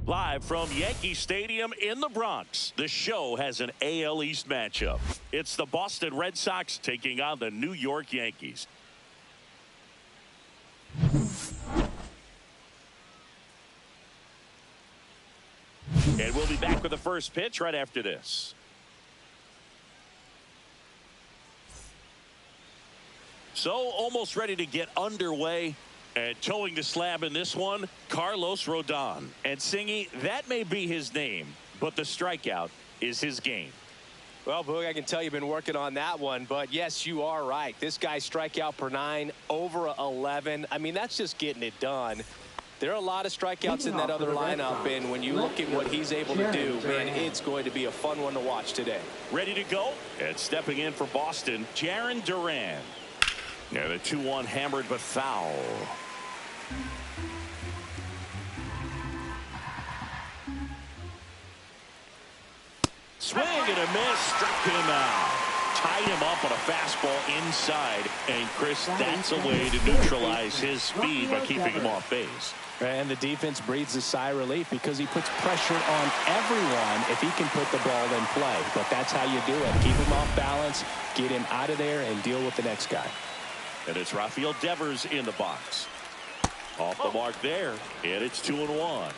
Live from Yankee Stadium in the Bronx, the show has an AL East matchup. It's the Boston Red Sox taking on the New York Yankees. And we'll be back with the first pitch right after this. So almost ready to get underway. And towing the slab in this one, Carlos Rodon. And Singy, that may be his name, but the strikeout is his game. Well, Boog, I can tell you've been working on that one, but yes, you are right. This guy's strikeout per 9, over 11. I mean, that's just getting it done. There are a lot of strikeouts in that other lineup, and when you look at what he's able to do, man, it's going to be a fun one to watch today. Ready to go? And stepping in for Boston, Jarren Duran. Now the 2-1 hammered but foul. Swing and a miss, struck him out. Tied him up on a fastball inside. And Chris, that's a way to neutralize his speed by keeping him off base. And the defense breathes a sigh of relief because he puts pressure on everyone if he can put the ball in play. But that's how you do it. Keep him off balance, get him out of there, and deal with the next guy. And it's Rafael Devers in the box. Off the mark there, and it's 2-1.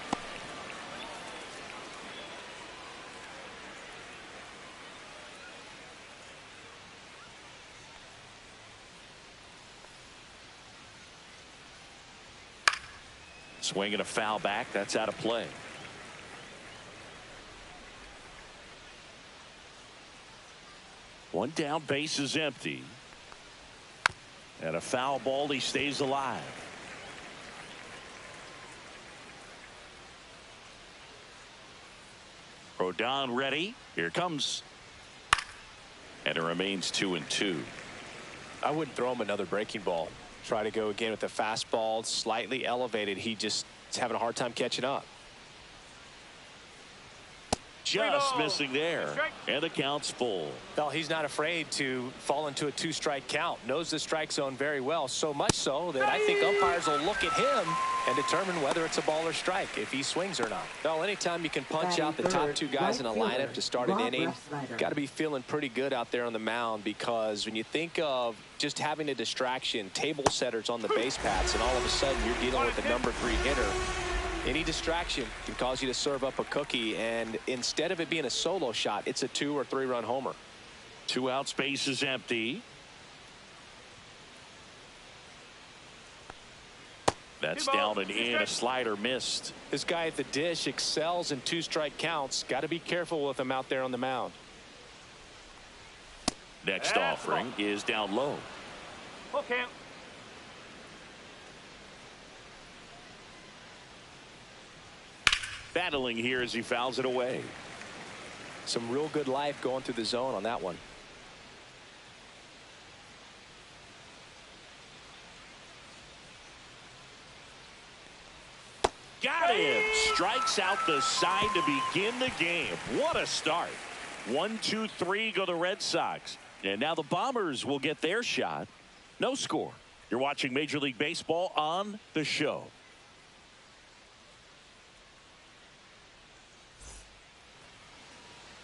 Swinging a foul back, that's out of play. One down, base is empty. And a foul ball, he stays alive. Rodon ready. Here comes. And it remains 2-2. I wouldn't throw him another breaking ball. Try to go again with the fastball, slightly elevated. He just is having a hard time catching up. Just missing there, and the count's full. Well, he's not afraid to fall into a 2-strike count. Knows the strike zone very well, so much so that I think umpires will look at him and determine whether it's a ball or strike, if he swings or not. Well, anytime you can punch out the top two guys in a lineup to start an inning, got to be feeling pretty good out there on the mound, because when you think of just having a distraction, table setters on the base paths, and all of a sudden you're dealing with the number 3 hitter, any distraction can cause you to serve up a cookie, and instead of it being a solo shot, it's a 2- or 3-run homer. 2 out, space is empty. That's down and in, a slider missed. This guy at the dish excels in 2-strike counts. Got to be careful with him out there on the mound. Next offering is down low. Okay. Battling here as he fouls it away. Some real good life going through the zone on that one. Got him. Strikes out the side to begin the game. What a start. 1-2-3 go the Red Sox. And now the Bombers will get their shot. No score. You're watching Major League Baseball on the show.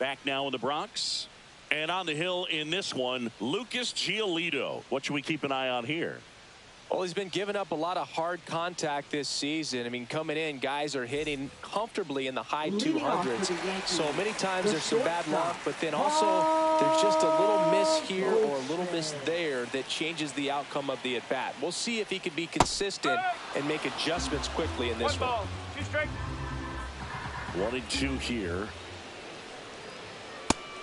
Back now in the Bronx. And on the hill in this one, Lucas Giolito. What should we keep an eye on here? Well, he's been giving up a lot of hard contact this season. I mean, coming in, guys are hitting comfortably in the high 200s. So many times there's some bad luck, but then also there's just a little miss here or a little miss there that changes the outcome of the at-bat. We'll see if he can be consistent and make adjustments quickly in this one. 1-2 here.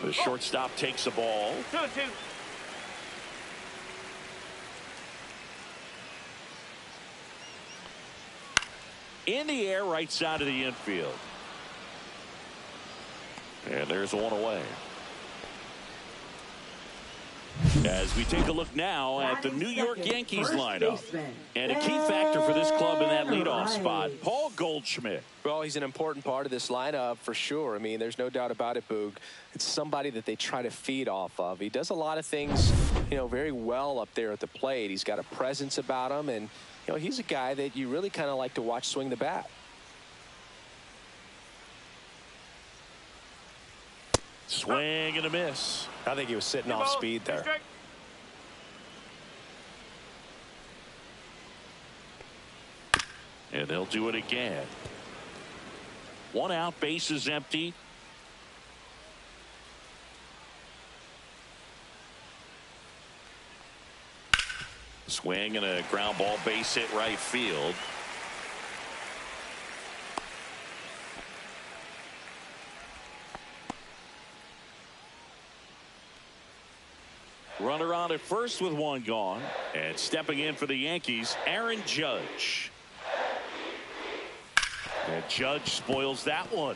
The shortstop takes the ball. 2-2. In the air, right side of the infield. And there's one away. As we take a look now at the New York Yankees lineup. And a key factor for this club in that leadoff spot, Paul Goldschmidt. Well, he's an important part of this lineup for sure. I mean, there's no doubt about it, Boog. It's somebody that they try to feed off of. He does a lot of things, you know, very well up there at the plate. He's got a presence about him, and, you know, he's a guy that you really kind of like to watch swing the bat. Swing and a miss. I think he was sitting off speed there. And they'll do it again. 1 out, bases empty. Swing and a ground ball, base hit right field. Runner on at first with 1 gone. And stepping in for the Yankees, Aaron Judge. And Judge spoils that one.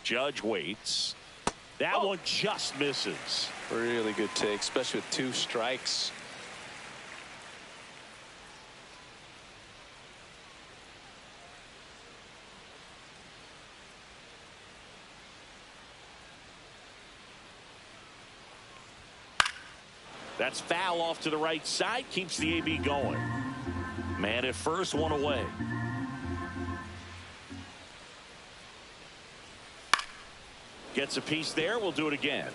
Judge waits. That one just misses. Really good take, especially with 2 strikes. That's foul off to the right side. Keeps the AB going. Man at first, 1 away. Gets a piece there. We'll do it again.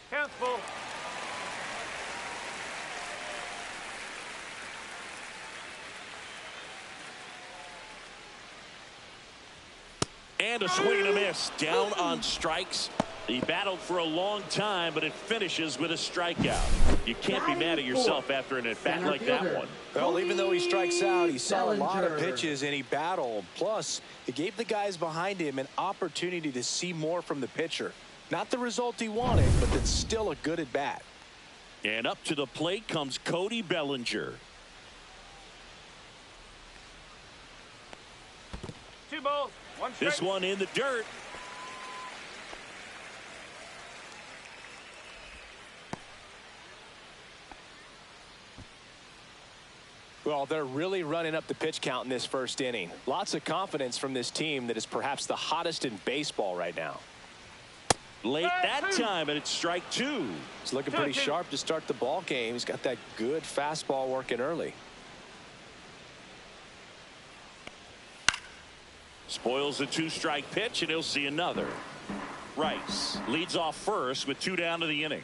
Count full. And a swing and a miss. Down on strikes. He battled for a long time, but it finishes with a strikeout. You can't be mad at yourself after an at-bat like that one. Well, even though he strikes out, he saw a lot of pitches and he battled. Plus, it gave the guys behind him an opportunity to see more from the pitcher. Not the result he wanted, but that's still a good at-bat. And up to the plate comes Cody Bellinger. 2 balls, 1 strike. This one in the dirt. Well, they're really running up the pitch count in this first inning. Lots of confidence from this team that is perhaps the hottest in baseball right now. Late that time, and it's strike 2. He's looking pretty sharp to start the ball game. He's got that good fastball working early. Spoils a 2-strike pitch, and he'll see another. Rice leads off first with 2 down to the inning.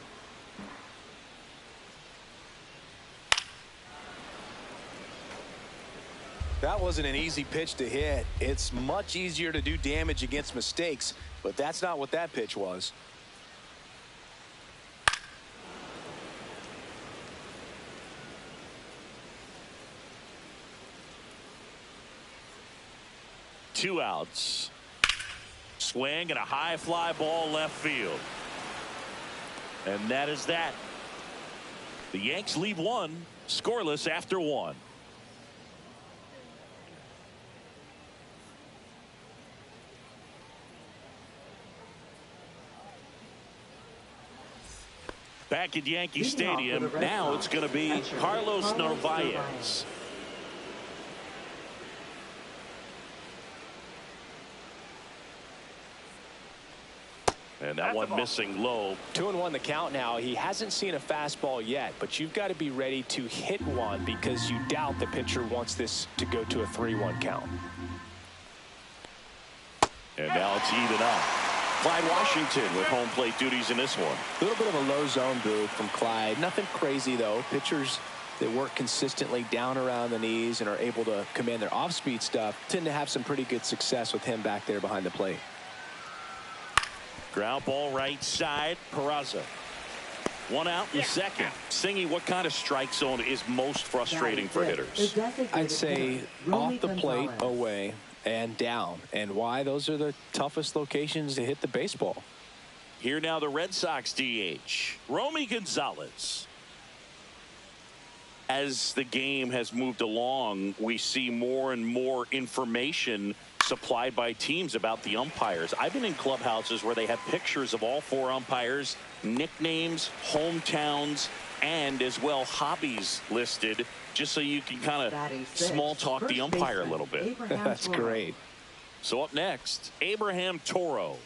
That wasn't an easy pitch to hit. It's much easier to do damage against mistakes, but that's not what that pitch was. Two outs. Swing and a high fly ball left field. And that is that. The Yanks leave 1 scoreless after 1. Back at Yankee Stadium, now it's going to be Carlos Narvaez. And that one missing low. 2-1 the count now. He hasn't seen a fastball yet, but you've got to be ready to hit one because you doubt the pitcher wants this to go to a 3-1 count. And now it's even up. Clyde Washington with home plate duties in this one. A little bit of a low zone move from Clyde. Nothing crazy, though. Pitchers that work consistently down around the knees and are able to command their off-speed stuff tend to have some pretty good success with him back there behind the plate. Ground ball right side. Peraza. 1 out in the second. Singy, what kind of strike zone is most frustrating for hitters? I'd say off the plate, away, and down. And why? Those are the toughest locations to hit the baseball. Here now the Red Sox DH, Romy Gonzalez. As the game has moved along, we see more and more information supplied by teams about the umpires. I've been in clubhouses where they have pictures of all 4 umpires, nicknames, hometowns, and as well hobbies listed, just so you can kind of small talk the umpire a little bit. That's great. So up next, Abraham Toro.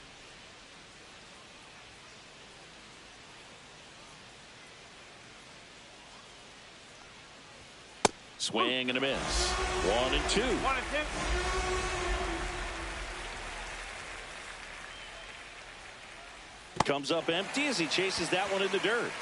Swing and a miss. 1 and 2. 1 and 2. Comes up empty as he chases that one in the dirt.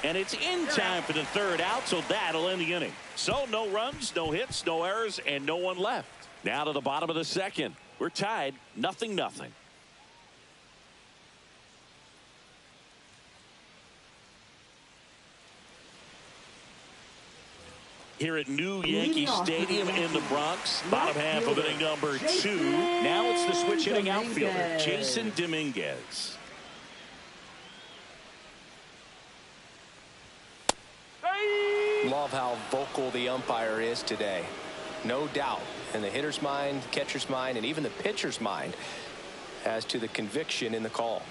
And it's in time for the 3rd out, so that'll end the inning. So no runs, no hits, no errors, and no one left. Now to the bottom of the 2nd. We're tied 0-0. Here at new Yankee Stadium in the Bronx, bottom half of inning number 2. Now it's the switch hitting outfielder, Jason Dominguez. Love how vocal the umpire is today. No doubt in the hitter's mind, catcher's mind, and even the pitcher's mind as to the conviction in the call.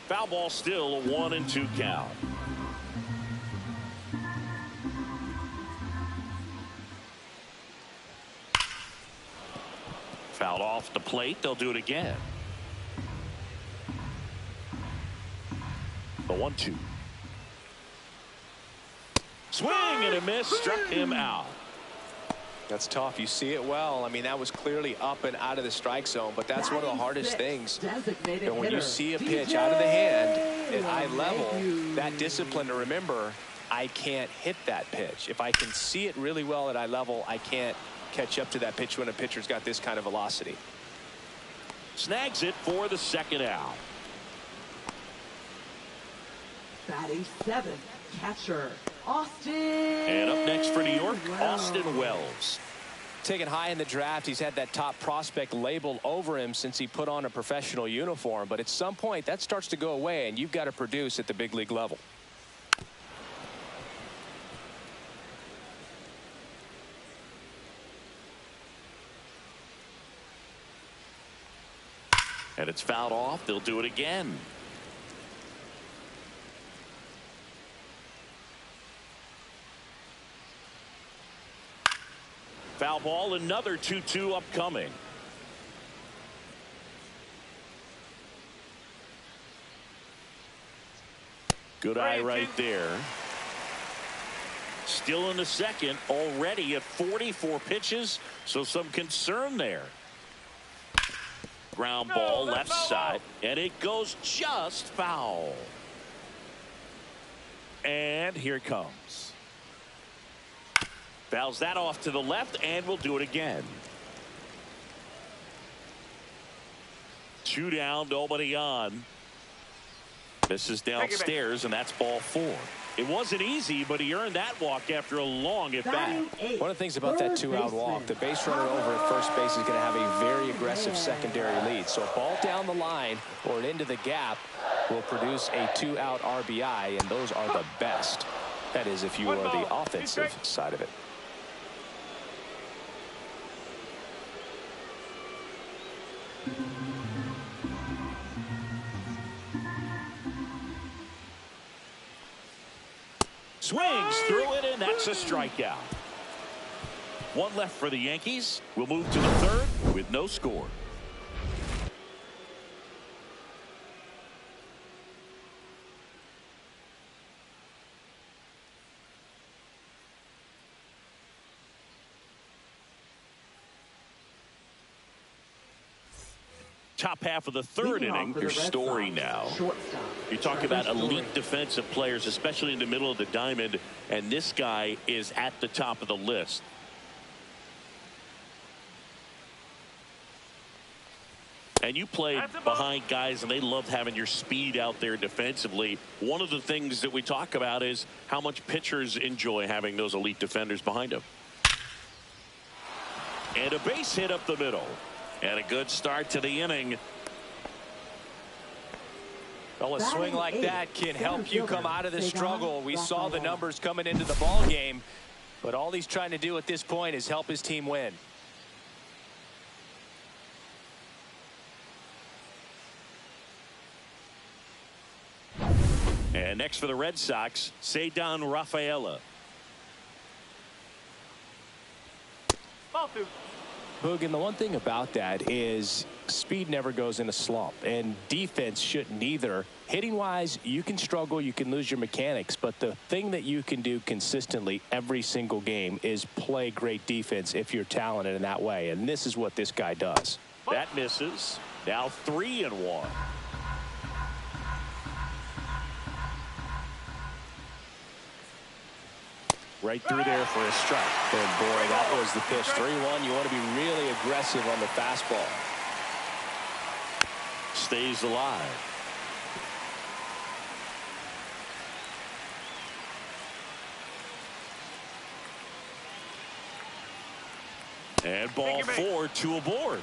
Foul ball, still a 1 and 2 count. Fouled off the plate. They'll do it again. The 1-2. Swing and a miss, struck him out. That's tough. You see it well. I mean, that was clearly up and out of the strike zone, but that's one of the hardest things. And when you see a pitch out of the hand at eye level, that discipline to remember, I can't hit that pitch. If I can see it really well at eye level, I can't catch up to that pitch when a pitcher's got this kind of velocity. Snags it for the 2nd out. Batting 7th, catcher Austin. And up next for New York, Austin Wells. Taken high in the draft, he's had that top prospect label over him since he put on a professional uniform. But at some point, that starts to go away, and you've got to produce at the big league level. And it's fouled off. They'll do it again. Foul ball, another 2-2 upcoming. Good eye right there. Still in the 2nd, already at 44 pitches, so some concern there. Ground ball, left side, and it goes just foul. And here it comes. Fouls that off to the left, and we'll do it again. 2 down, nobody on. Misses downstairs, and that's ball 4. It wasn't easy, but he earned that walk after a long at-bat. One of the things about that 2-out walk, the base runner over at first base is going to have a very aggressive secondary lead. So a ball down the line or into the gap will produce a 2-out RBI, and those are the best. That is, if you are the offensive side of it. Swings through it, and that's a strikeout. 1 left for the Yankees. We'll move to the 3rd with no score. Top half of the 3rd inning, your story now. You talk about elite defensive players, especially in the middle of the diamond, and this guy is at the top of the list. And you played behind guys, and they loved having your speed out there defensively. One of the things that we talk about is how much pitchers enjoy having those elite defenders behind them. And a base hit up the middle. And a good start to the inning. Well, a swing like that can help you come out of the struggle. We saw the numbers coming into the ball game. But all he's trying to do at this point is help his team win. And next for the Red Sox, Ceddanne Rafaela. Boog, and the one thing about that is speed never goes in a slump, and defense shouldn't either. Hitting wise, you can struggle, you can lose your mechanics, but the thing that you can do consistently every single game is play great defense if you're talented in that way, and this is what this guy does. That misses. Now 3-1. Right through there for a strike. And boy, that was the pitch. 3-1. You want to be really aggressive on the fastball. Stays alive. And ball 4, 2 aboard.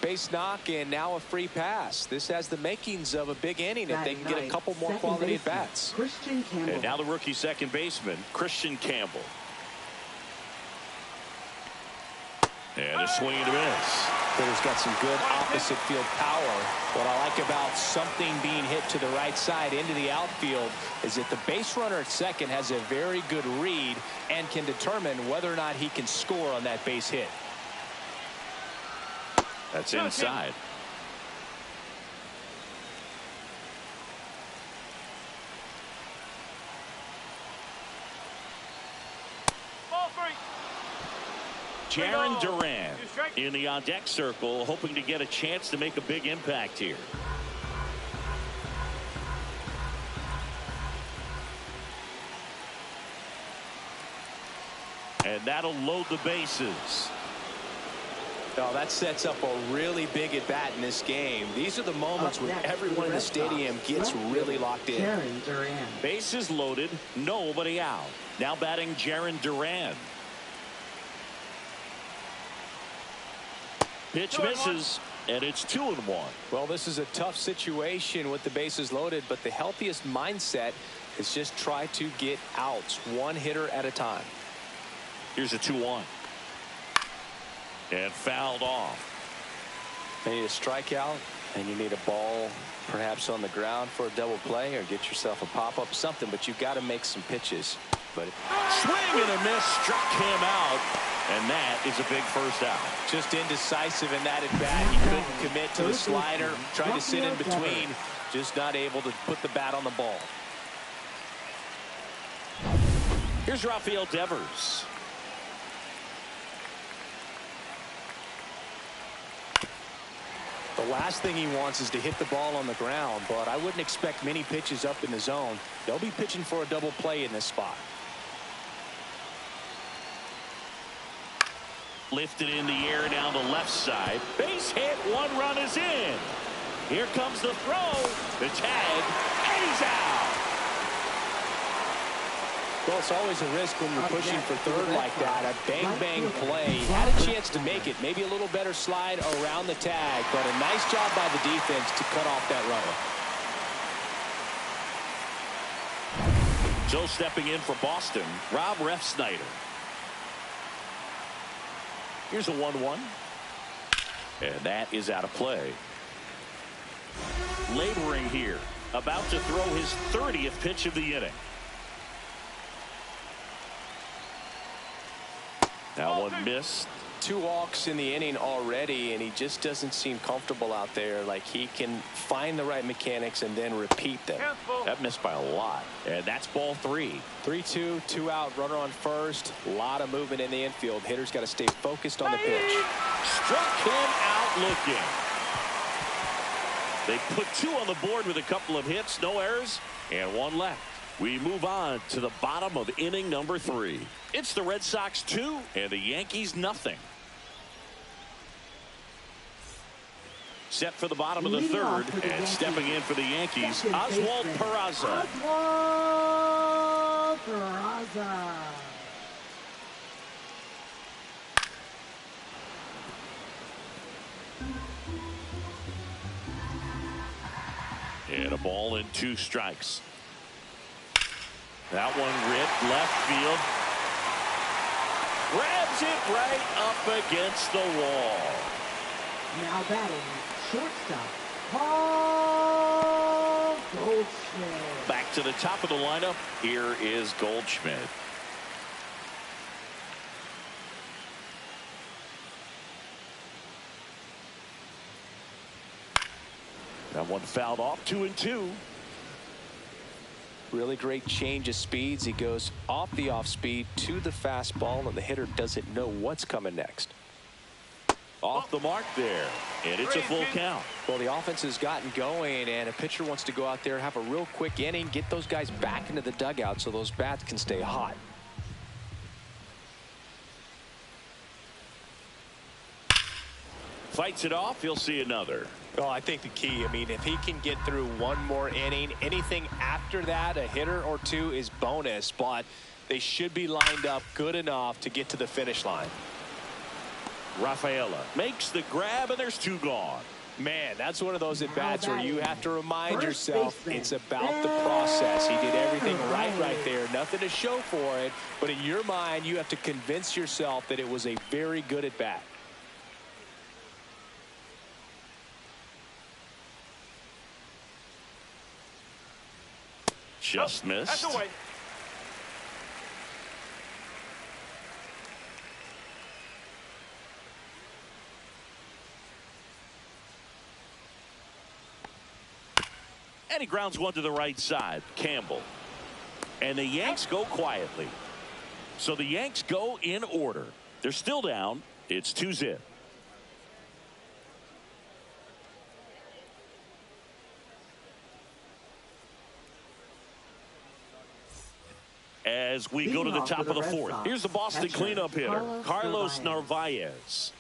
Base knock and now a free pass. This has the makings of a big inning if they can get a couple more quality at bats. Christian Campbell. And now the rookie second baseman, Christian Campbell. And a swing and a miss. Hitter's got some good opposite field power. What I like about something being hit to the right side into the outfield is that the base runner at second has a very good read and can determine whether or not he can score on that base hit. That's inside. Jarren Duran in the on-deck circle, hoping to get a chance to make a big impact here. And that'll load the bases. Oh, that sets up a really big at bat in this game. These are the moments when everyone in the stadium gets really locked in. Jarren Duran. Bases loaded, nobody out. Now batting Jarren Duran. Pitch misses, and it's 2-1. Well, this is a tough situation with the bases loaded, but the healthiest mindset is just try to get outs, one hitter at a time. Here's a 2-1. And fouled off. You need a strikeout, and you need a ball perhaps on the ground for a double play, or get yourself a pop-up, something, but you've got to make some pitches. But swing and a miss, struck him out, and that is a big first out. Just indecisive in that at bat. He couldn't commit to the slider, tried to sit in between, just not able to put the bat on the ball. Here's Rafael Devers. The last thing he wants is to hit the ball on the ground, but I wouldn't expect many pitches up in the zone. They'll be pitching for a double play in this spot. Lifted in the air down the left side. Base hit, 1 run is in. Here comes the throw, the tag, and he's out. Well, it's always a risk when you're pushing for third like that. A bang-bang play. Had a chance to make it. Maybe a little better slide around the tag, but a nice job by the defense to cut off that runner. So stepping in for Boston, Rob Refsnyder. Here's a 1-1. And that is out of play. Laboring here. About to throw his 30th pitch of the inning. Now one missed. 2 walks in the inning already, and he just doesn't seem comfortable out there. Like he can find the right mechanics and then repeat them. That missed by a lot. And that's ball 3. 3-2, 2 out, runner on first. A lot of movement in the infield. Hitter's got to stay focused on the pitch. Struck him out looking. They put 2 on the board with a couple of hits, no errors, and 1 left. We move on to the bottom of inning number 3. It's the Red Sox 2 and the Yankees nothing. Set for the bottom of the third, and stepping in for the Yankees, Oswald Peraza. Oswald Peraza. And a ball and 2 strikes. That one ripped left field. Grabs it right up against the wall. Now batting, shortstop, Paul Goldschmidt. Back to the top of the lineup. Here is Goldschmidt. That one fouled off. 2-2. Really great change of speeds. He goes off the off speed to the fastball, and the hitter doesn't know what's coming next. Off the mark there, and it's a full count. Well, the offense has gotten going, and a pitcher wants to go out there, have a real quick inning, get those guys back into the dugout so those bats can stay hot. Fights it off. He'll see another. Well, I think the key, I mean, if he can get through one more inning, anything after that, a hitter or two is bonus, but they should be lined up good enough to get to the finish line. Rafaela makes the grab, and there's 2 gone. Man, that's one of those at-bats where you have to remind yourself it's about the process. He did everything right there. Nothing to show for it, but in your mind, you have to convince yourself that it was a very good at-bat. Just missed. That's away. And he grounds one to the right side. Campbell. And the Yanks go quietly. So the Yanks go in order. They're still down. It's 2-0. As we go to the top of the 4th. Here's the Boston cleanup hitter, Carlos Narvaez.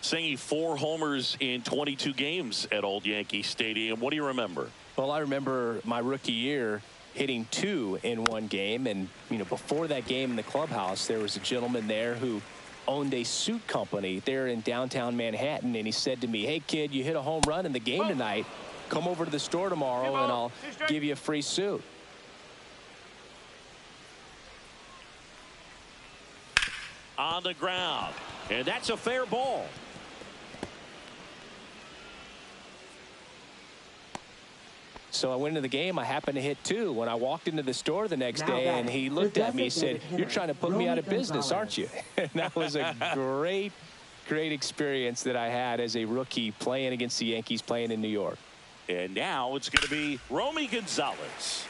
Saying 4 homers in 22 games at Old Yankee Stadium. What do you remember? Well, I remember my rookie year hitting 2 in one game. And, you know, before that game in the clubhouse, there was a gentleman there who owned a suit company there in downtown Manhattan. And he said to me, hey, kid, you hit a home run in the game tonight. Come over to the store tomorrow and I'll give you a free suit. On the ground, and that's a fair ball. So I went into the game. I happened to hit 2 when I walked into the store the next day, and he looked at me and said, you're trying to put me out of business, aren't you? And that was a great experience that I had as a rookie playing against the Yankees, playing in New York. And now it's going to be Romy Gonzalez.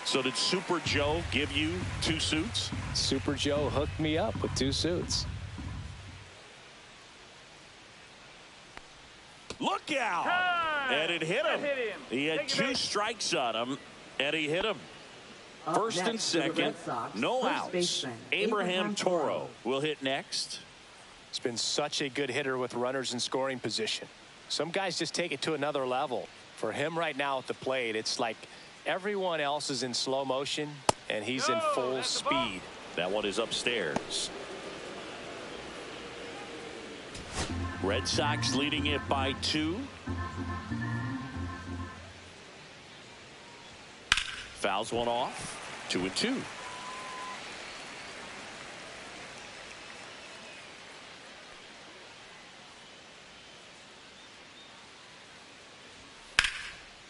So did Super Joe give you 2 suits? Super Joe hooked me up with 2 suits. Look out! And it hit him. He had 2 strikes on him, and he hit him. First and second, no outs. Abraham Toro will hit next. He's been such a good hitter with runners in scoring position. Some guys just take it to another level. For him right now at the plate, it's like everyone else is in slow motion, and he's in full speed. That one is upstairs. Red Sox leading it by 2. Fouls one off. 2-2.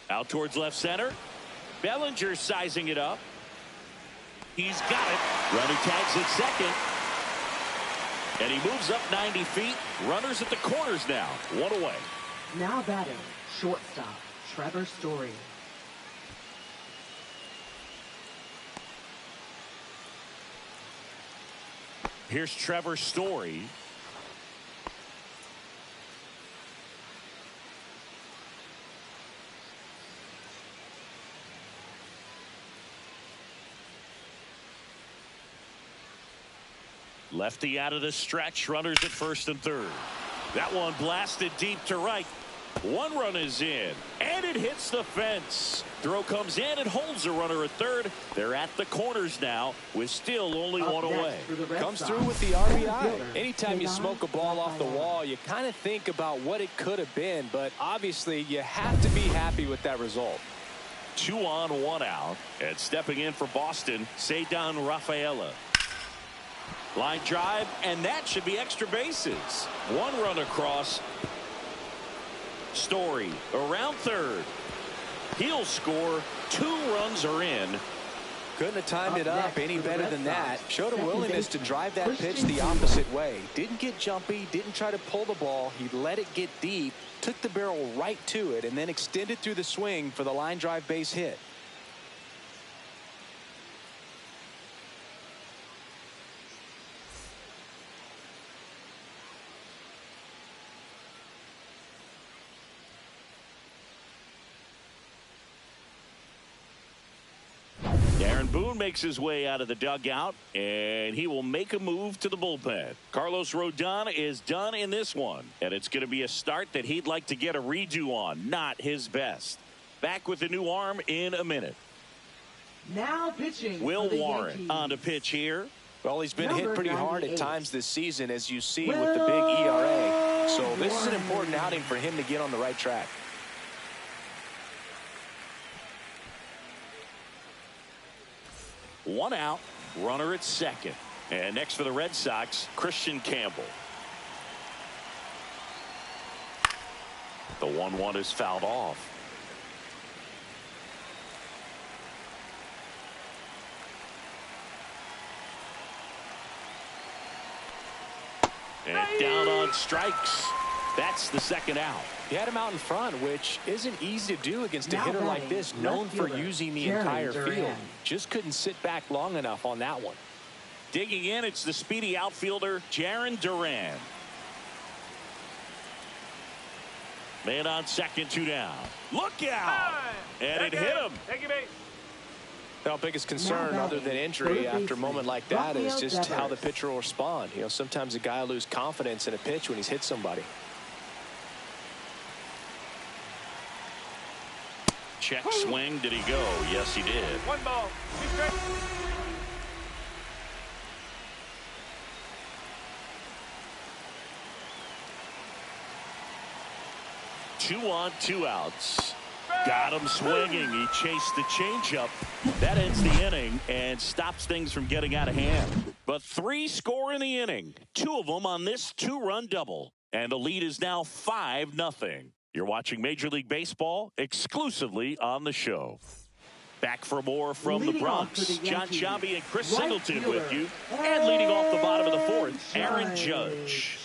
Out towards left center. Bellinger sizing it up. He's got it. Runner tags at second. And he moves up 90 feet. Runners at the corners now. 1 away. Now batting, shortstop, Trevor Story. Here's Trevor Story. Lefty out of the stretch. Runners at first and third. That one blasted deep to right. 1 run is in, and it hits the fence. Throw comes in and holds a runner at third. They're at the corners now with still only 1 away. Comes through with the RBI. Anytime you smoke a ball off the wall, you kind of think about what it could have been, but obviously you have to be happy with that result. 2 on, 1 out, and stepping in for Boston, Cedar Rafaela. Line drive, and that should be extra bases. One run across. Story around third. He'll score. 2 runs are in. Couldn't have timed it up any better than that. Showed a willingness to drive that pitch the opposite way. Didn't get jumpy, didn't try to pull the ball. He let it get deep, took the barrel right to it, and then extended through the swing for the line drive base hit. Boone makes his way out of the dugout, and he will make a move to the bullpen. Carlos Rodon is done in this one, and it's going to be a start that he'd like to get a redo on. Not his best. Back with the new arm in a minute. Now pitching. Will Warren on to pitch here. Well, he's been hit pretty hard at times this season, as you see with the big ERA. So this is an important outing for him to get on the right track. One out, runner at second. And next for the Red Sox, Christian Campbell. The 1-1 is fouled off. And down on strikes. That's the second out. He had him out in front, which isn't easy to do against a hitter like this, known for using the entire field. Just couldn't sit back long enough on that one. Digging in, it's the speedy outfielder, Jarren Duran. Man on second, 2 down. Look out! And it hit him. Now, biggest concern other than injury after a moment like that is just how the pitcher will respond. You know, sometimes a guy will lose confidence in a pitch when he's hit somebody. Check swing. Did he go? Yes, he did. 1 ball. 2 strikes. Two on, 2 outs. Got him swinging. He chased the changeup. That ends the inning and stops things from getting out of hand. But 3 score in the inning. 2 of them on this 2-run double. And the lead is now 5-0. You're watching Major League Baseball exclusively on the show. Back for more from the Bronx. John Sciambi and Chris Singleton with you. And leading off the bottom of the 4th, Aaron Judge.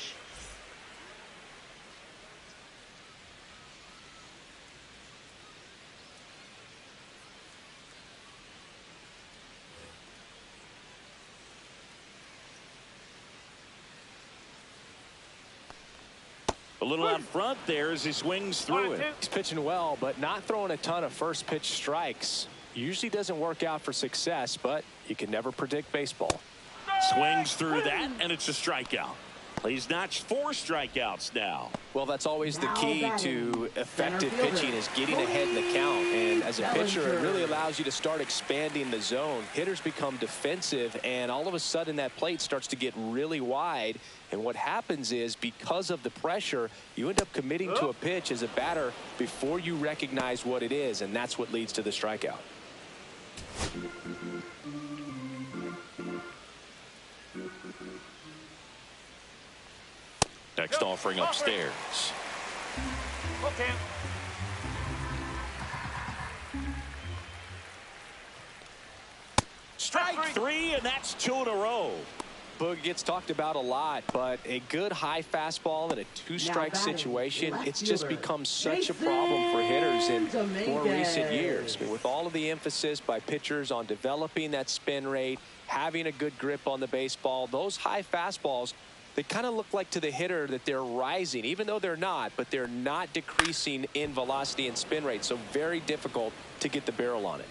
A little out front there as he swings through it. He's pitching well, but not throwing a ton of first pitch strikes. Usually doesn't work out for success, but you can never predict baseball. Swings through that, and it's a strikeout. He's notched 4 strikeouts now. Well, that's always the key to effective pitching, is getting ahead in the count. And as a pitcher, it really allows you to start expanding the zone. Hitters become defensive, and all of a sudden that plate starts to get really wide. And what happens is, because of the pressure, you end up committing to a pitch as a batter before you recognize what it is, and that's what leads to the strikeout. Next offering upstairs. Okay. Strike 3, and that's 2 in a row. Boog gets talked about a lot, but a good high fastball in a 2-strike situation, it's just become such a problem for hitters in more recent years. I mean, with all of the emphasis by pitchers on developing that spin rate, having a good grip on the baseball, those high fastballs, they kind of look like to the hitter that they're rising, even though they're not, but they're not decreasing in velocity and spin rate, so very difficult to get the barrel on it.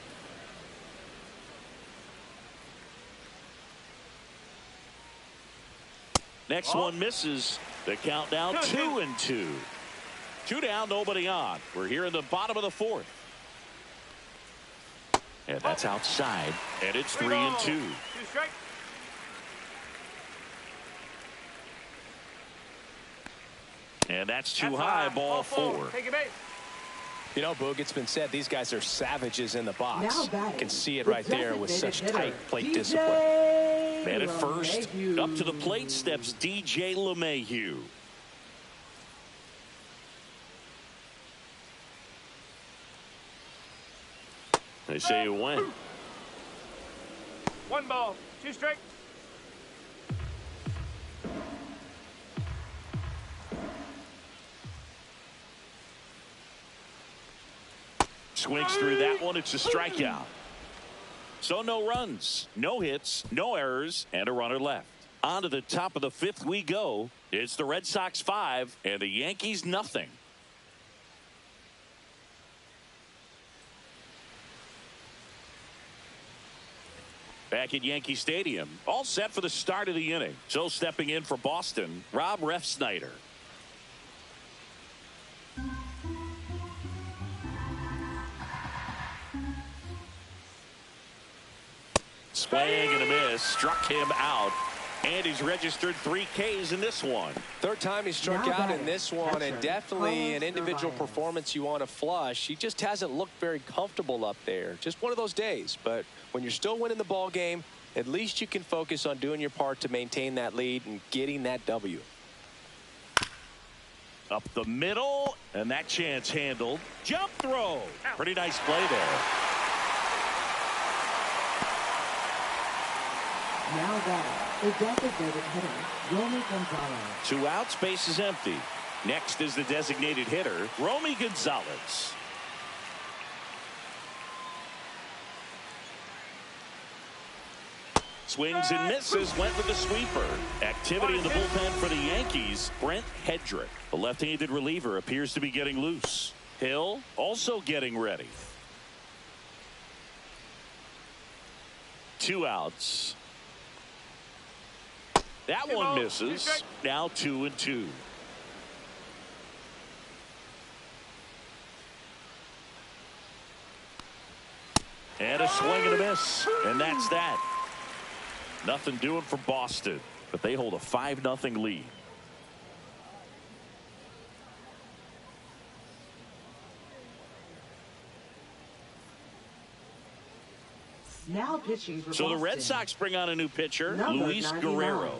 Next one misses. The count now 2-2. 2 down, nobody on. We're here in the bottom of the 4th. And that's outside. And it's 3-2. 2 strikes. And that's too high, ball 4. Take a base. You know, Boog, it's been said these guys are savages in the box. You can see it right there with such tight plate discipline. Man at first, up to the plate steps DJ LeMahieu. They say you win. 1 ball, 2 strikes. Swings through that one. It's a strikeout. So no runs, no hits, no errors, and a runner left. On to the top of the 5th we go. It's the Red Sox 5 and the Yankees nothing. Back at Yankee Stadium, all set for the start of the inning. So stepping in for Boston, Rob Refsnyder. Swing and a miss, struck him out, and he's registered 3 Ks in this one. 3rd time he struck out in this one, and definitely an individual performance you want to flush. He just hasn't looked very comfortable up there. Just one of those days. But when you're still winning the ball game, at least you can focus on doing your part to maintain that lead and getting that W. Up the middle, and that chance handled. Jump throw. Pretty nice play there. Now batting, the designated hitter, Romy Gonzalez. 2 outs, base is empty. Next is the designated hitter, Romy Gonzalez. Swings and misses, went with the sweeper. Activity in the bullpen for the Yankees, Brent Hedrick. The left-handed reliever appears to be getting loose. Hill also getting ready. 2 outs. That one misses. Now 2-2. And a swing and a miss. And that's that. Nothing doing for Boston, but they hold a 5-0 lead. Now pitching for So the Red Boston. Sox bring on a new pitcher, Number Luis 99. Guerrero.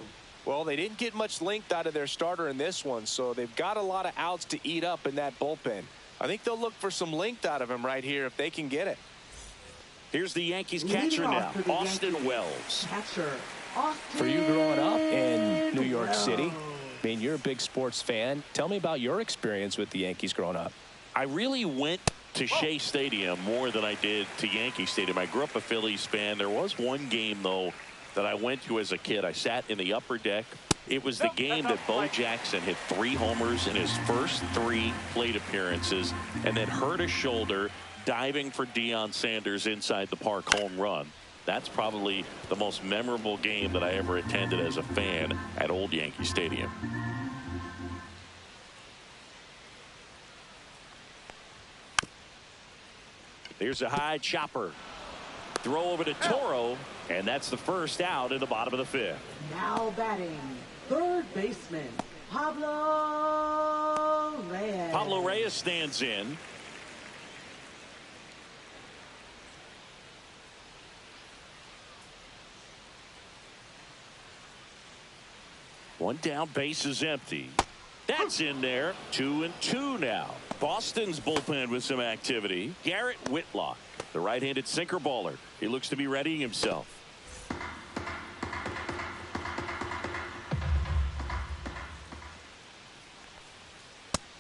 Well, they didn't get much length out of their starter in this one, so they've got a lot of outs to eat up in that bullpen. I think they'll look for some length out of him right here if they can get it. Here's the Yankees Leading catcher off now, for the Austin Yankees. Wells. Catcher, Austin For you growing up in New York City, Wells. I mean, you're a big sports fan. Tell me about your experience with the Yankees growing up. I really went to Shea Stadium more than I did to Yankee Stadium. I grew up a Phillies fan. There was one game, though, that I went to as a kid. I sat in the upper deck. It was the game that Bo Jackson hit 3 homers in his first 3 plate appearances and then hurt his shoulder diving for Deion Sanders inside the park home run. That's probably the most memorable game that I ever attended as a fan at Old Yankee Stadium. Here's a high chopper. Throw over to Toro, and that's the first out in the bottom of the 5th. Now batting, 3rd baseman, Pablo Reyes. Pablo Reyes stands in. One down, base is empty. That's in there. 2-2 now. Boston's bullpen with some activity. Garrett Whitlock, the right-handed sinker baller. He looks to be readying himself.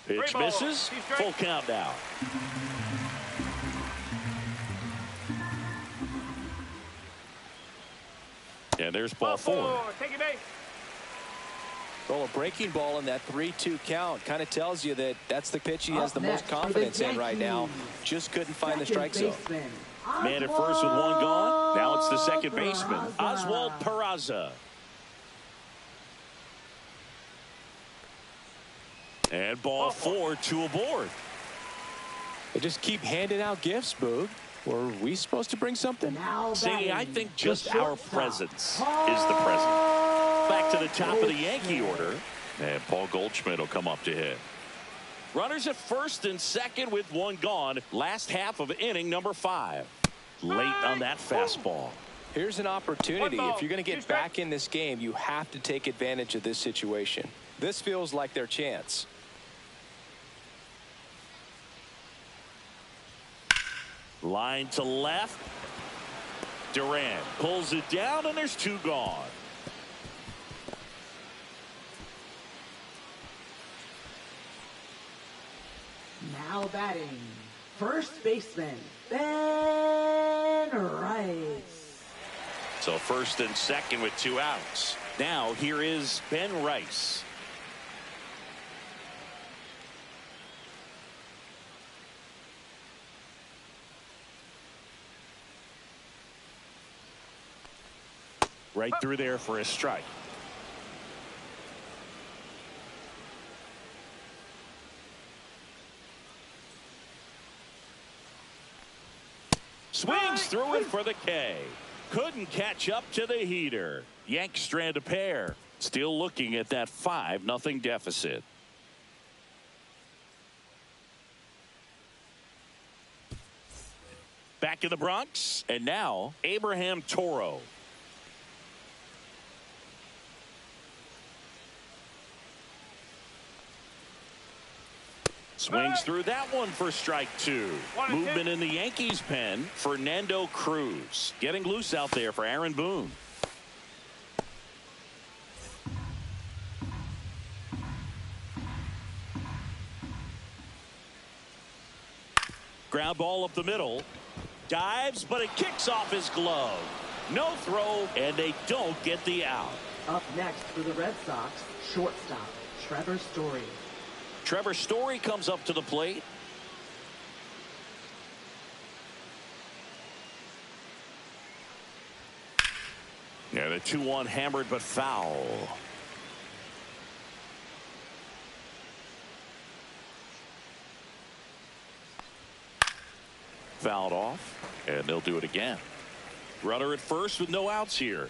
Pitch misses. Full count now. And there's ball 4. Take it base. Well, a breaking ball in that 3-2 count kind of tells you that that's the pitch he has the most Up next for the confidence in right now. Yankees. Just couldn't find the Second strike zone. baseman, Man at first with 1 gone. Now it's the second Oswald baseman, Peraza. Oswald Peraza. And ball 4, 2 aboard. They just keep handing out gifts, Boog. Were we supposed to bring something? Now See, I batting, think the just our shortstop, presence is the present. Back to the top of the Yankee order. And Paul Goldschmidt will come up to hit. Runners at first and second with 1 gone. Last half of inning number 5. Late on that fastball. Here's an opportunity. 1 ball, If you're going to 2 get strikes. back in this game, you have to take advantage of this situation. This feels like their chance. Line to left. Durant pulls it down, and there's 2 gone. Now batting, first baseman, Ben Rice. So first and second with 2 outs. Now here is Ben Rice. Right through there for a strike. Swings through it for the K. Couldn't catch up to the heater. Yanks strand a pair. Still looking at that 5-0 deficit. Back in the Bronx, and now Abraham Toro. Swings through that one for strike 2. Movement in the Yankees pen. Fernando Cruz getting loose out there for Aaron Boone. Ground ball up the middle. Dives, but it kicks off his glove. No throw, and they don't get the out. Up next for the Red Sox, shortstop, Trevor Story. Trevor Story comes up to the plate. Yeah, the 2-1 hammered but foul. Fouled off, and they'll do it again. Runner at first with no outs here.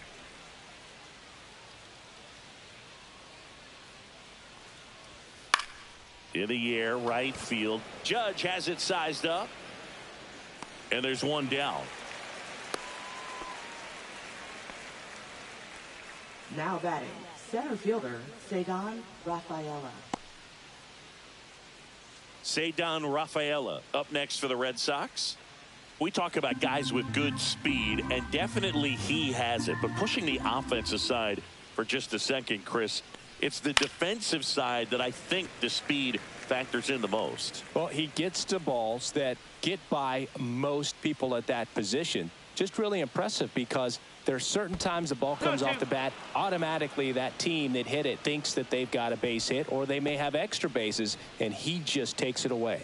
In the air, right field. Judge has it sized up. And there's 1 down. Now batting, center fielder, Cedar Rafaela. Cedar Rafaela up next for the Red Sox. We talk about guys with good speed, and definitely he has it. But pushing the offense aside for just a second, Chris, it's the defensive side that I think the speed factors in the most. Well, he gets to balls that get by most people at that position. Just really impressive, because there are certain times the ball comes off the bat, automatically that team that hit it thinks that they've got a base hit, or they may have extra bases, and he just takes it away.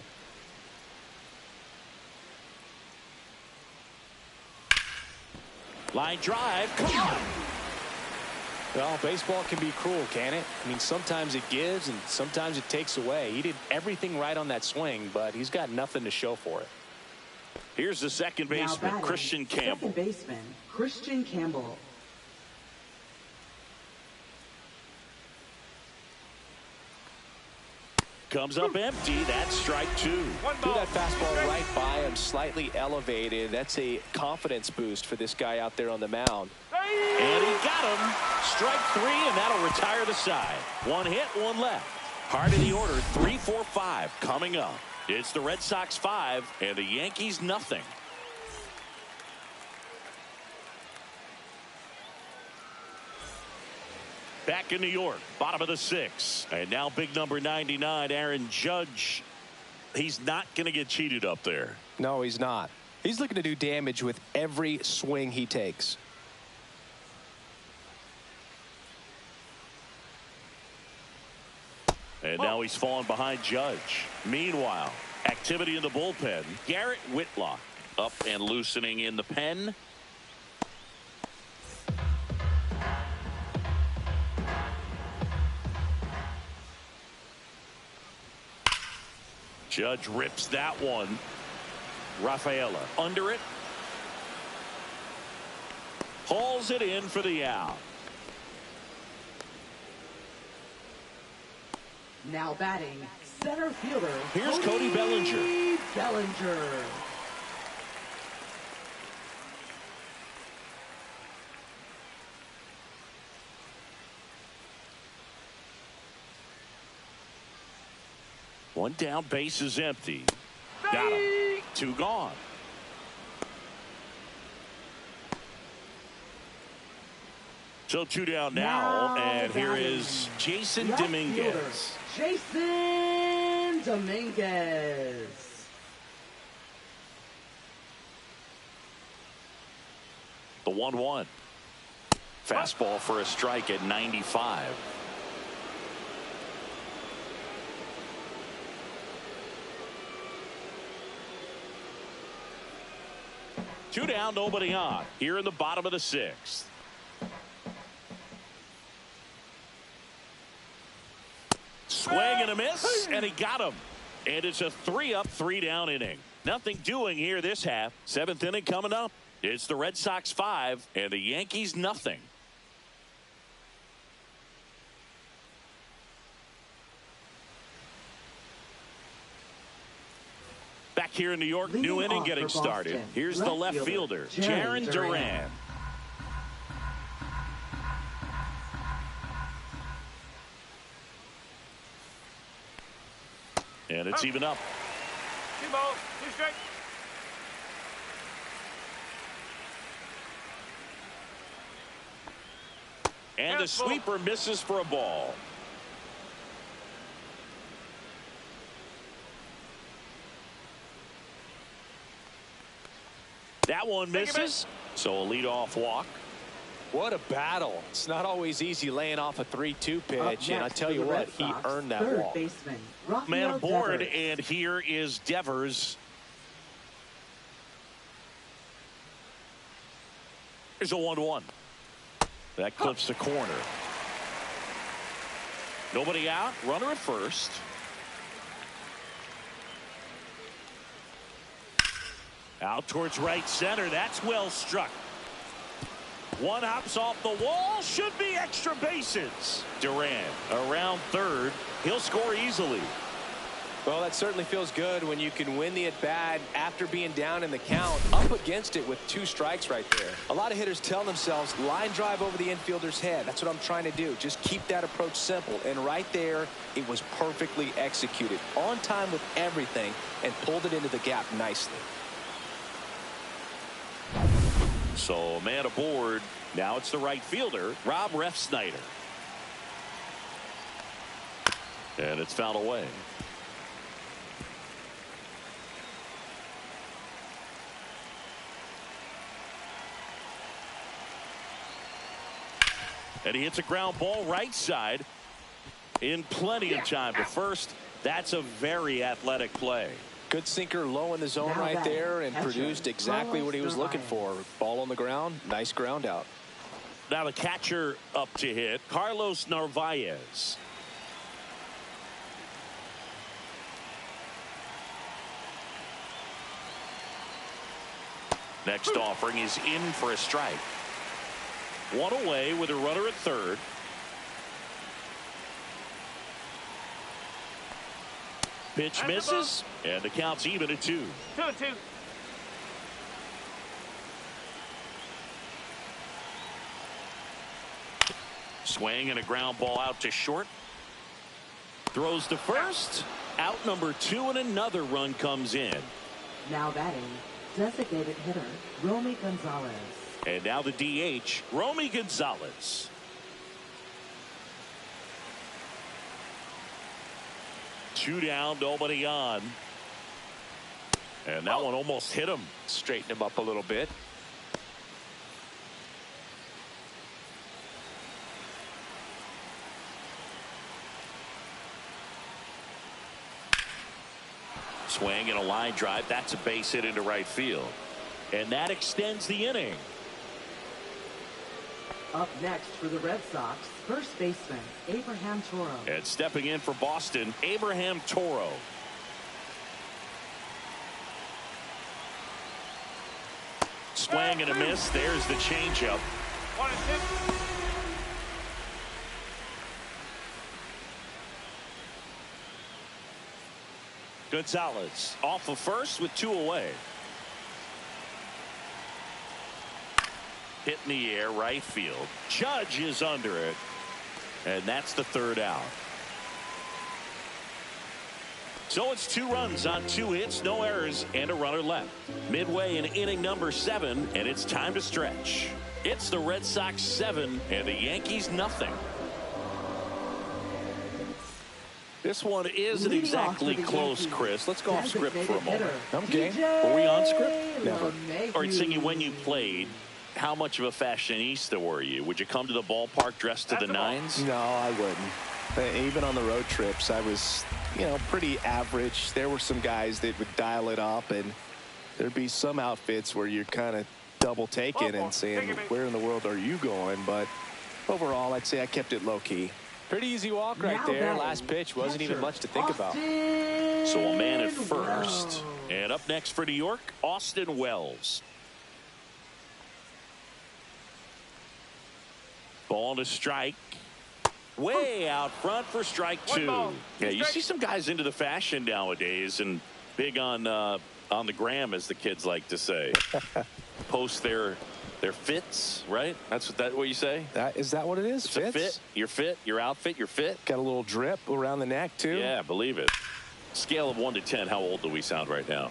Line drive, come on. Well, baseball can be cruel, can it? I mean, sometimes it gives and sometimes it takes away. He did everything right on that swing, but he's got nothing to show for it. Here's the second baseman, Christian Campbell. Second baseman, Christian Campbell. Comes up empty. That's strike 2. Threw that fastball right by him, slightly elevated. That's a confidence boost for this guy out there on the mound. And he got him. Strike 3, and that'll retire the side. 1 hit, 1 left. Heart of the order, 3, 4, 5 coming up. It's the Red Sox 5 and the Yankees nothing. Back in New York, bottom of the 6th. And now big number 99, Aaron Judge. He's not going to get cheated up there. No, he's not. He's looking to do damage with every swing he takes. And now he's fallen behind Judge. Meanwhile, activity in the bullpen. Garrett Whitlock up and loosening in the pen. Judge rips that one. Rafaela under it. Hauls it in for the out. Now batting, center fielder. Here's Cody Bellinger. One down, base is empty. Got him. Two gone. So two down now, and here is Jason Dominguez. Jason Dominguez. The 1-1. Fastball for a strike at 95. Two down, nobody on. Here in the bottom of the sixth. Swing and a miss, and he got him. And it's a 3-up, 3-down inning. Nothing doing here this half. Seventh inning coming up. It's the Red Sox 5 and the Yankees nothing. Back here in New York, Leading new inning off getting for started. Boston, Here's the left fielder, Jarren Duran. And it's even up. 2 balls, 2 strikes. And the sweeper misses for a ball. That one misses. So a leadoff walk. What a battle. It's not always easy laying off a 3-2 pitch, and I tell you what, he earned that walk. Man aboard, and here is Devers. Here's a 1-1. That clips the corner. Nobody out. Runner at first. Out towards right center. That's well struck. One hops off the wall. Should be extra bases. Duran around third. He'll score easily. Well, that certainly feels good when you can win the at-bat after being down in the count, up against it with 2 strikes right there. A lot of hitters tell themselves, line drive over the infielder's head. That's what I'm trying to do. Just keep that approach simple. And right there, it was perfectly executed. On time with everything, and pulled it into the gap nicely. So a man aboard. Now it's the right fielder, Rob Refsnyder. And it's fouled away. And he hits a ground ball right side in plenty of time to first. That's a very athletic play. Good sinker low in the zone right there and produced exactly what he was looking for. Ball on the ground. Nice ground out. Now the catcher up to hit, Carlos Narvaez. Next offering is in for a strike. One away with a runner at third. Pitch misses, and the count's even at 2. 2-2. Swing and a ground ball out to short. Throws to first. Out number 2, and another run comes in. Now batting, designated hitter, Romy Gonzalez. And now the DH, Romy Gonzalez. Two down, nobody on. And that one almost hit him. Straighten him up a little bit. Swing and a line drive. That's a base hit into right field. And that extends the inning. Up next for the Red Sox, first baseman, Abraham Toro. And stepping in for Boston, Abraham Toro. Swing and a miss. There's the changeup. 1-2. Gonzalez off of first with 2 away. Hit in the air, right field. Judge is under it. And that's the 3rd out. So it's 2 runs on 2 hits, no errors, and a runner left. Midway in inning number 7, and it's time to stretch. It's the Red Sox 7 and the Yankees nothing. This one isn't exactly close, Chris. Let's go off script for a moment. Okay. Were we on script? Never. All right, Singy, when you played, how much of a fashionista were you? Would you come to the ballpark dressed to the nines? No, I wouldn't. Even on the road trips, I was, pretty average. There were some guys that would dial it up, and there'd be some outfits where you're kind of double taking and saying, where in the world are you going? But overall, I'd say I kept it low key. Pretty easy walk right there. Last pitch wasn't even much to think about. So a man at first. And up next for New York, Austin Wells. Ball to strike. Way out front for strike 2. Yeah, you see some guys into the fashion nowadays and big on the gram, as the kids like to say. Post their fits, right? That's what you say? Is that what it is? It's a fit. Your fit, your outfit, your fit. Got a little drip around the neck too. Yeah, believe it. Scale of 1 to 10, how old do we sound right now?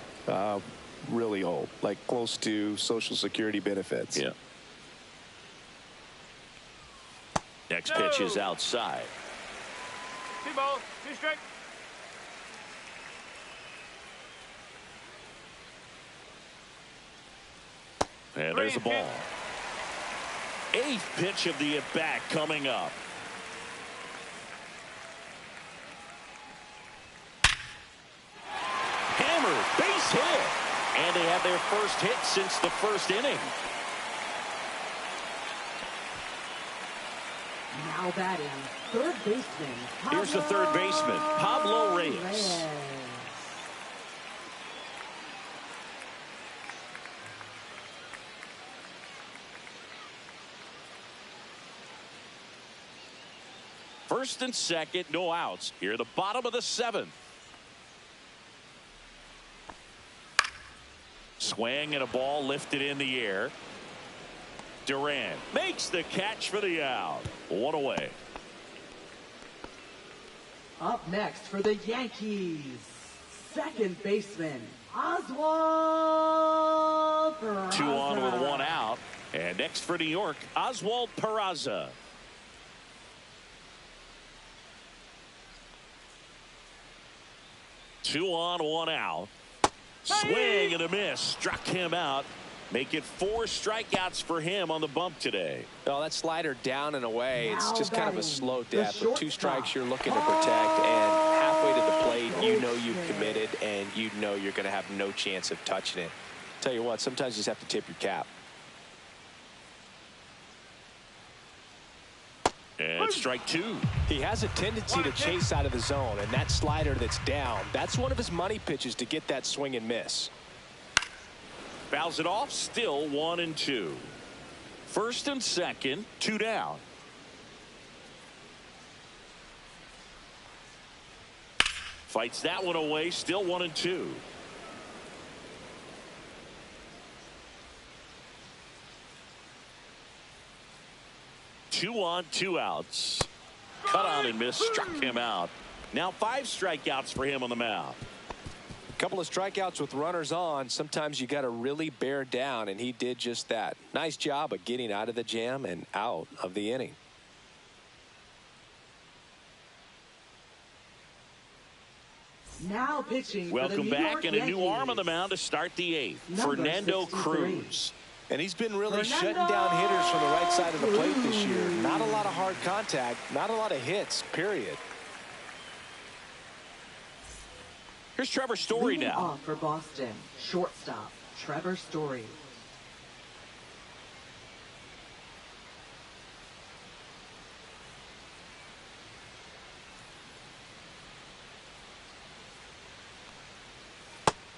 Really old, like close to Social Security benefits. Yeah. Next pitch is outside. 2 balls, 2 strikes. And there's the ball. 8th pitch of the at-bat coming up. Hammer, base hit. And they have their first hit since the first inning. Now batting, third baseman. Here's the third baseman, Pablo Reyes. First and second, no outs. Here, the bottom of the 7th. Swing and a ball lifted in the air. Duran makes the catch for the out. 1 away. Up next for the Yankees, second baseman, Oswald Peraza. 2 on with 1 out. And next for New York, Oswald Peraza. 2 on, 1 out. Swing and a miss. Struck him out. Make it 4 strikeouts for him on the bump today. Oh, that slider down and away. It's just kind of a slow death. With 2 strikes you're looking to protect, and halfway to the plate, you know you've committed, and you know you're going to have no chance of touching it. Tell you what, sometimes you just have to tip your cap. And strike 2. He has a tendency to chase out of the zone, and that slider that's down, that's one of his money pitches to get that swing and miss. Fouls it off, still 1 and 2. First and second, 2 down. Fights that one away, still 1 and 2. Two on, 2 outs. Cut on and miss, struck him out. Now 5 strikeouts for him on the mound. Couple of strikeouts with runners on. Sometimes you got to really bear down, and he did just that. Nice job of getting out of the jam and out of the inning. Now pitching. Welcome back, and a new arm on the mound to start the 8th. Fernando Cruz. And he's been really shutting down hitters from the right side of the plate this year. Not a lot of hard contact, not a lot of hits, period. Here's Trevor Story Leading now. Off for Boston, shortstop Trevor Story.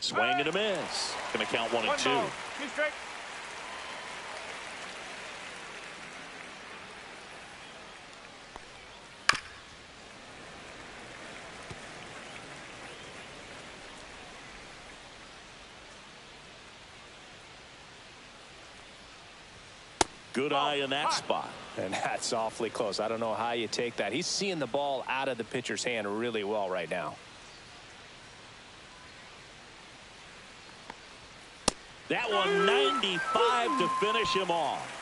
Swing and a miss. Going to count 1 and 2. 2 strikes. Good eye in that spot. And that's awfully close. I don't know how you take that. He's seeing the ball out of the pitcher's hand really well right now. That one 95 to finish him off.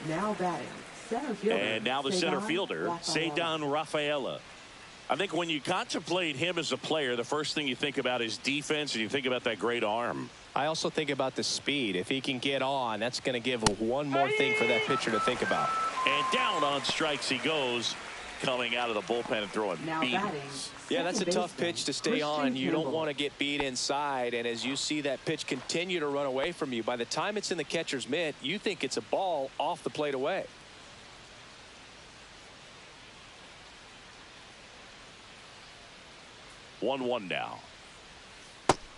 Now batting, center fielder. And now the center fielder, Ceddanne Rafaela. I think when you contemplate him as a player, the first thing you think about is defense, and you think about that great arm. I also think about the speed. If he can get on, that's going to give one more thing for that pitcher to think about. And down on strikes he goes, coming out of the bullpen and throwing beatings. Yeah, that's a tough pitch to stay on. You don't want to get beat inside, and as you see that pitch continue to run away from you, by the time it's in the catcher's mitt, you think it's a ball off the plate away. One now.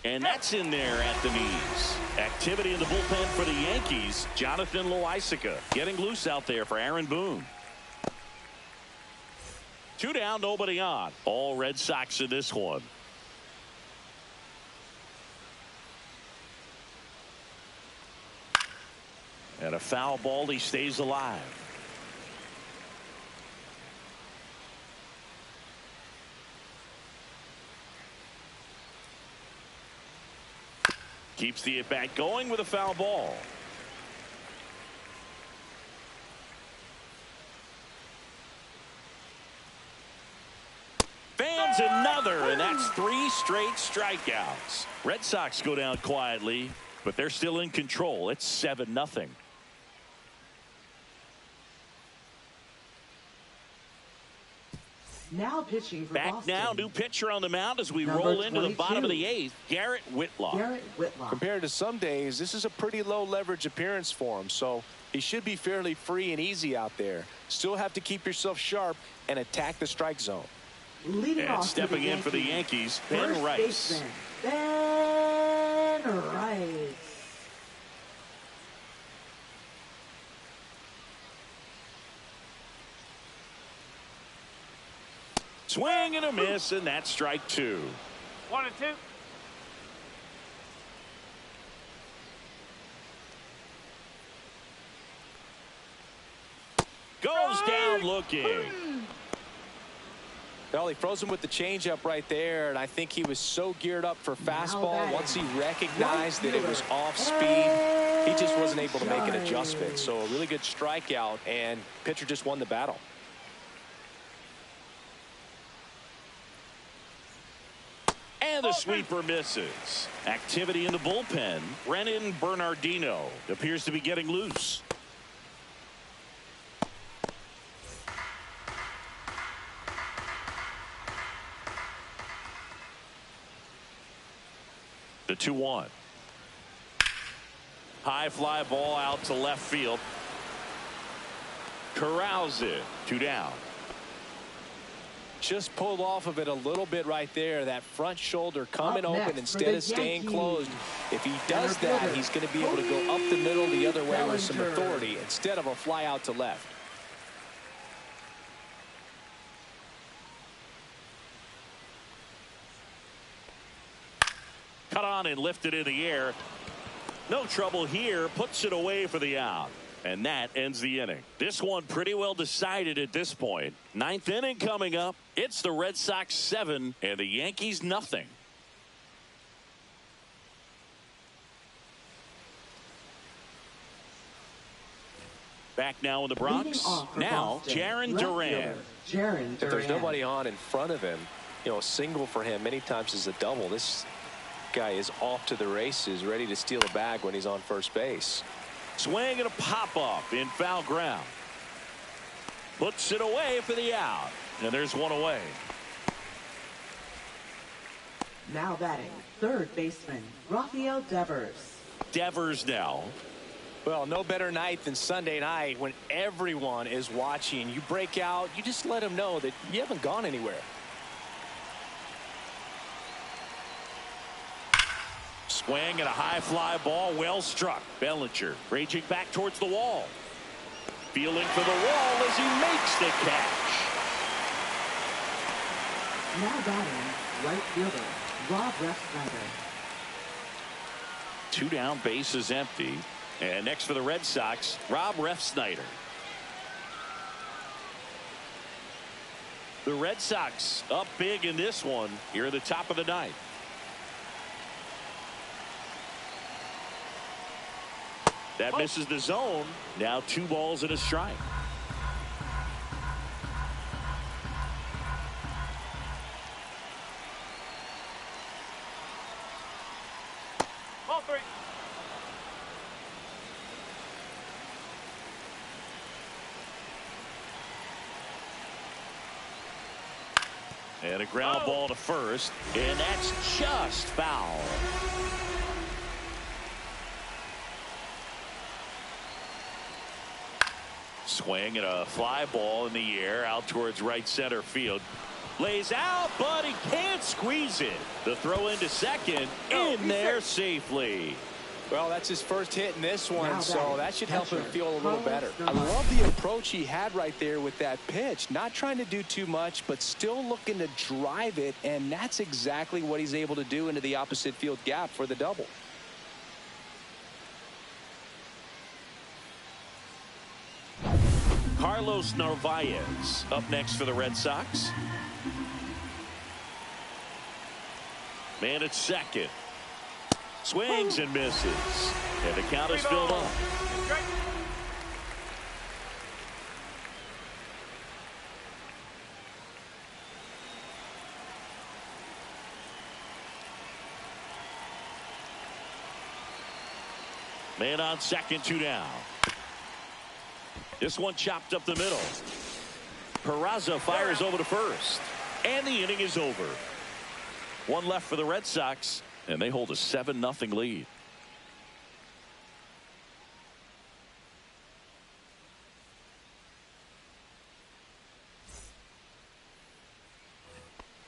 And that's in there at the knees. Activity in the bullpen for the Yankees. Jonathan Loaisiga getting loose out there for Aaron Boone. 2 down, nobody on. All Red Sox in this one. And a foul ball, he stays alive. Keeps the at-bat going with a foul ball. Fans another, and that's 3 straight strikeouts. Red Sox go down quietly, but they're still in control. It's 7-0. Now pitching for Back Boston. now, new pitcher on the mound as we Number roll into the 22. bottom of the 8th, Garrett Whitlock. Compared to some days, this is a pretty low leverage appearance for him, so he should be fairly free and easy out there. Still have to keep yourself sharp and attack the strike zone. Leading And off stepping in for the Yankees, Ben First Rice. baseman, Ben Rice. Swing and a miss, and that's strike 2. 1 and 2. Goes down looking. Well, he froze him with the changeup right there, and I think he was so geared up for fastball. Once he recognized that it was off speed, he just wasn't able to make an adjustment. So a really good strikeout, and pitcher just won the battle. And the sweeper misses. Activity in the bullpen. Brennan Bernardino appears to be getting loose. The 2-1. High fly ball out to left field. Corrals it. 2 down. Just pulled off of it a little bit right there. That front shoulder coming open instead of staying closed. If he does that, he's going to be able to go up the middle the other way with some authority instead of a fly out to left. Cut on and lifted in the air. No trouble here. Puts it away for the out. And that ends the inning. This one pretty well decided at this point. 9th inning coming up. It's the Red Sox 7 and the Yankees nothing. Back now in the Bronx. Now Jarren Duran. Jarren Duran. If there's nobody on in front of him, you know, a single for him many times is a double. This guy is off to the races, ready to steal a bag when he's on first base. Swing and a pop-up in foul ground. Puts it away for the out. And there's one away. Now batting, third baseman, Rafael Devers. Devers now. Well, no better night than Sunday night when everyone is watching. You break out, you just let them know that you haven't gone anywhere. Swing and a high fly ball, well struck. Bellinger raging back towards the wall. Feeling for the wall as he makes the catch. Now batting, right fielder, Rob Refsnyder. 2 down, base is empty. And next for the Red Sox, Rob Refsnyder. The Red Sox up big in this one here at the top of the 9th. That misses the zone. Now 2 balls and a strike. Ball 3. And a ground ball to first, and that's just foul. Swing and a fly ball in the air out towards right center field. Lays out, but he can't squeeze it. The throw into second, in there safely. Well, that's his first hit in this one, so that should help him feel a little better. I Carlos love the approach he had right there with that pitch. Not trying to do too much, but still looking to drive it, and that's exactly what he's able to do into the opposite field gap for the double. Carlos Narvaez up next for the Red Sox. Man at second. Swings and misses. And the count is filled up. Man on second, 2 down. This one chopped up the middle. Peraza fires over to first. And the inning is over. 1 left for the Red Sox, and they hold a 7-0 lead.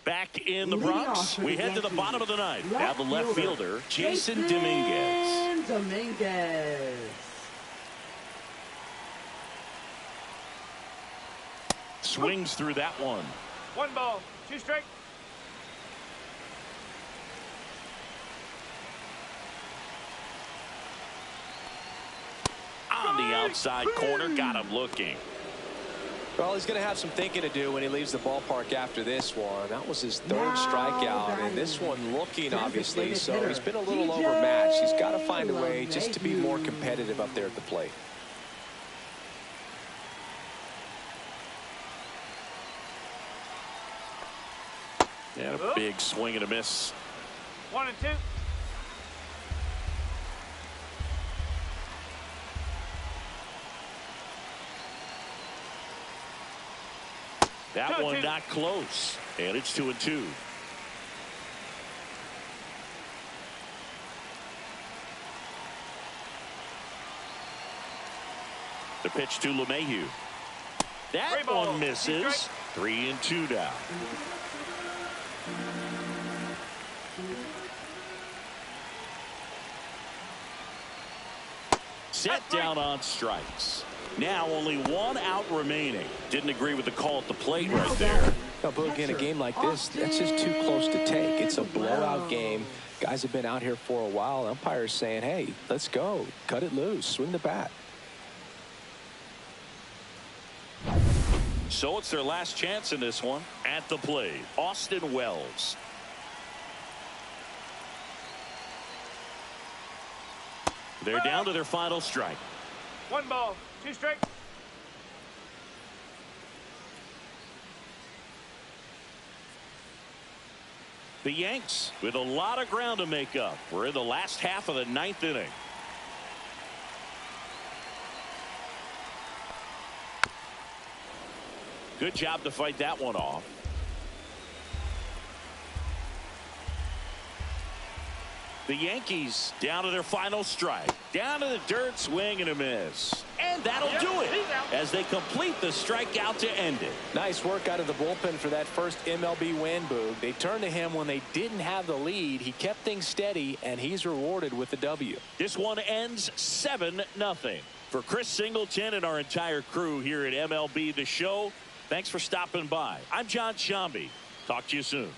Back in the Bronx, we head to the bottom of the ninth. Now the left fielder, Jason Dominguez. Swings through that one. 1 ball, 2 strike. On the outside corner, got him looking. Well, he's going to have some thinking to do when he leaves the ballpark after this one. That was his 3rd strikeout, and this one looking, obviously, so he's been a little overmatched. He's got to find a way just to be more competitive up there at the plate. And a big swing and a miss. 1 and 2. That one not close, and it's 2 and 2. The pitch to LeMahieu. That one misses. 3 and 2 now. Set down on strikes. Now only 1 out remaining. Didn't agree with the call at the plate right there. Now, but again, a game like this, that's just too close to take. It's a blowout game. Guys have been out here for a while. Umpire's saying, hey, let's go. Cut it loose. Swing the bat. So it's their last chance in this one. At the plate, Austin Wells. They're down to their final strike. 1 ball, 2 strike. The Yanks with a lot of ground to make up. We're in the last half of the 9th inning. Good job to fight that one off. The Yankees down to their final strike. Down to the dirt, swing and a miss. And that'll do it as they complete the strikeout to end it. Nice work out of the bullpen for that first MLB win, Boog. They turned to him when they didn't have the lead. He kept things steady, and he's rewarded with the W. This one ends 7-0. For Chris Singleton and our entire crew here at MLB The Show, thanks for stopping by. I'm John Shambi. Talk to you soon.